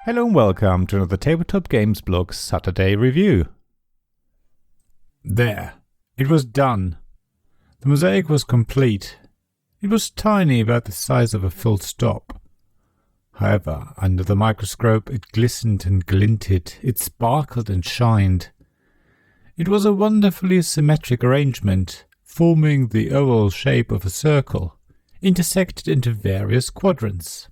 Hello and welcome to another Tabletop Games Blog Saturday review. There, it was done. The mosaic was complete. It was tiny, about the size of a full stop. However, under the microscope it glistened and glinted, it sparkled and shined. It was a wonderfully symmetric arrangement, forming the oval shape of a circle, intersected into various quadrants.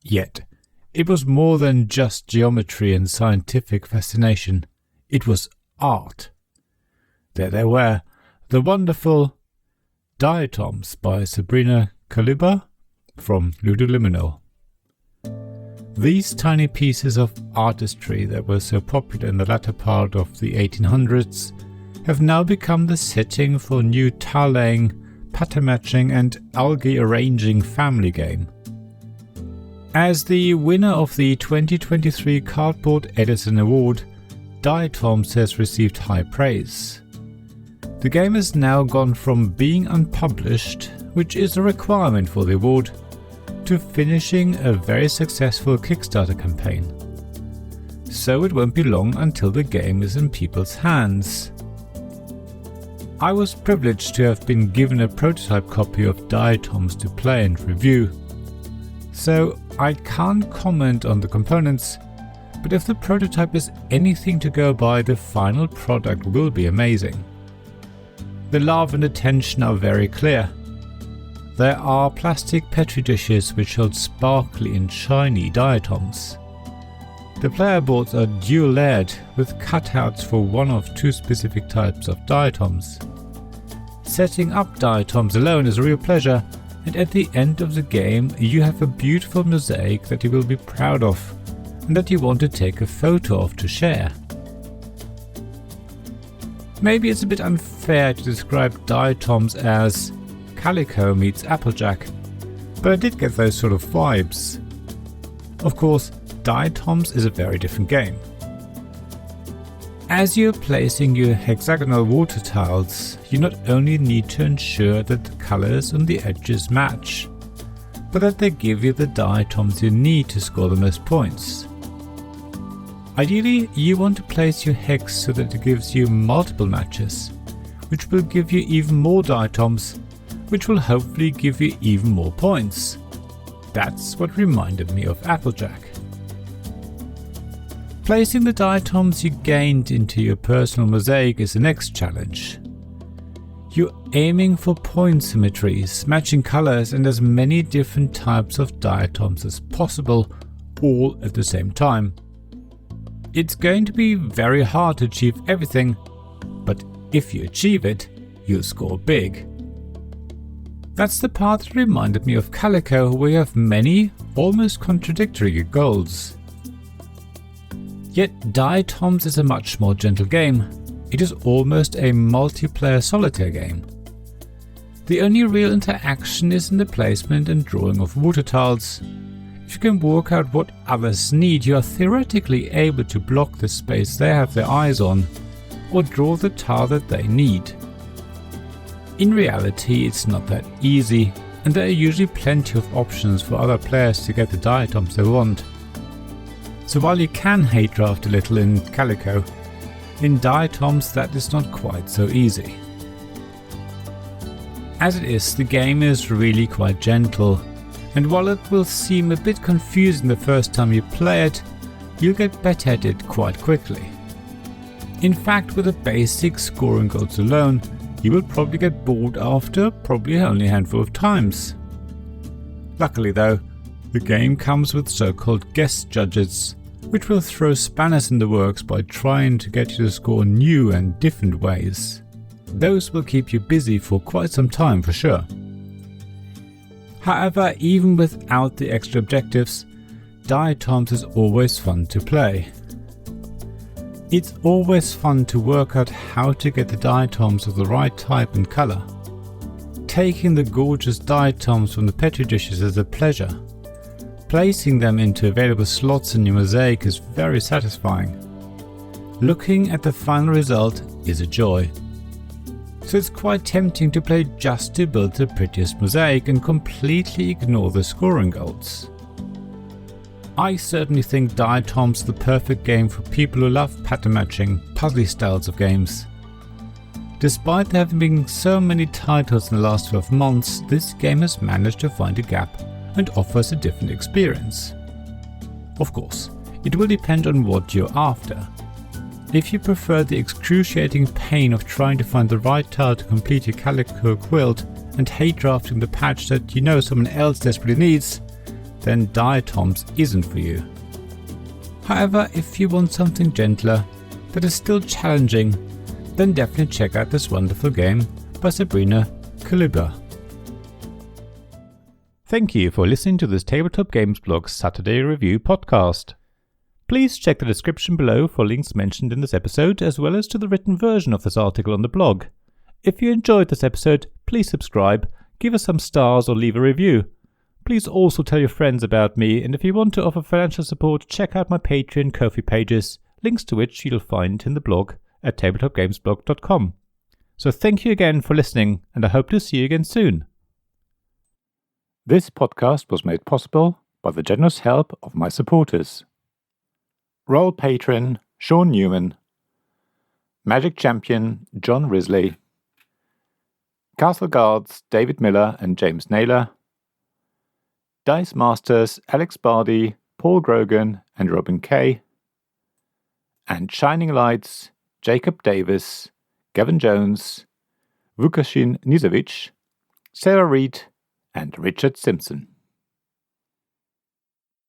Yet, it was more than just geometry and scientific fascination. It was art. There they were, the wonderful Diatoms by Sabrina Kaluba from Ludoliminal. These tiny pieces of artistry that were so popular in the latter part of the 1800s have now become the setting for a new tile-laying, pattern matching and algae arranging family game. As the winner of the 2023 Cardboard Edison Award, Diatoms has received high praise. The game has now gone from being unpublished, which is a requirement for the award, to finishing a very successful Kickstarter campaign. So it won't be long until the game is in people's hands. I was privileged to have been given a prototype copy of Diatoms to play and review. So I can't comment on the components, but if the prototype is anything to go by, the final product will be amazing. The love and attention are very clear. There are plastic petri dishes which hold sparkly and shiny diatoms. The player boards are dual layered with cutouts for one of two specific types of diatoms. Setting up diatoms alone is a real pleasure, and at the end of the game you have a beautiful mosaic that you will be proud of and that you want to take a photo of to share. Maybe it's a bit unfair to describe Diatoms as Calico meets Applejack, but I did get those sort of vibes. Of course, Diatoms is a very different game. As you're placing your hexagonal water tiles, you not only need to ensure that the colors on the edges match, but that they give you the diatoms you need to score the most points. Ideally, you want to place your hex so that it gives you multiple matches, which will give you even more diatoms, which will hopefully give you even more points. That's what reminded me of Applejack. Placing the diatoms you gained into your personal mosaic is the next challenge. You're aiming for point symmetries, matching colors and as many different types of diatoms as possible, all at the same time. It's going to be very hard to achieve everything, but if you achieve it, you'll score big. That's the part that reminded me of Calico, where you have many, almost contradictory goals. Yet Diatoms is a much more gentle game. It is almost a multiplayer solitaire game. The only real interaction is in the placement and drawing of water tiles. If you can work out what others need, you are theoretically able to block the space they have their eyes on, or draw the tile that they need. In reality, it's not that easy, and there are usually plenty of options for other players to get the diatoms they want. So while you can hate draft a little in Calico, in Diatoms that is not quite so easy. As it is, the game is really quite gentle, and while it will seem a bit confusing the first time you play it, you'll get better at it quite quickly. In fact, with the basic scoring goals alone, you will probably get bored after probably only a handful of times. Luckily though, the game comes with so-called guest judges, which will throw spanners in the works by trying to get you to score new and different ways. Those will keep you busy for quite some time for sure. However, even without the extra objectives, Diatoms is always fun to play. It's always fun to work out how to get the diatoms of the right type and color. Taking the gorgeous diatoms from the petri dishes is a pleasure. Placing them into available slots in your mosaic is very satisfying. Looking at the final result is a joy. So it's quite tempting to play just to build the prettiest mosaic and completely ignore the scoring goals. I certainly think Diatoms is the perfect game for people who love pattern matching, puzzly styles of games. Despite there having been so many titles in the last 12 months, this game has managed to find a gap and offers a different experience. Of course, it will depend on what you're after. If you prefer the excruciating pain of trying to find the right tile to complete your calico quilt and hate drafting the patch that you know someone else desperately needs, then Diatoms isn't for you. However, if you want something gentler that is still challenging, then definitely check out this wonderful game by Sabrina Kaluba. Thank you for listening to this Tabletop Games Blog Saturday Review podcast. Please check the description below for links mentioned in this episode, as well as to the written version of this article on the blog. If you enjoyed this episode, please subscribe, give us some stars or leave a review. Please also tell your friends about me, and if you want to offer financial support, check out my Patreon and Ko-fi pages, links to which you'll find in the blog at tabletopgamesblog.com. So thank you again for listening, and I hope to see you again soon. This podcast was made possible by the generous help of my supporters. Royal Patron Sean Newman, Magic Champion John Risley, Castle Guards David Miller and James Naylor, Dice Masters Alex Bardi, Paul Grogan and Robin Kay, and Shining Lights Jacob Davis, Gavin Jones, Vukashin Nizovic, Sarah Reed and Richard Simpson.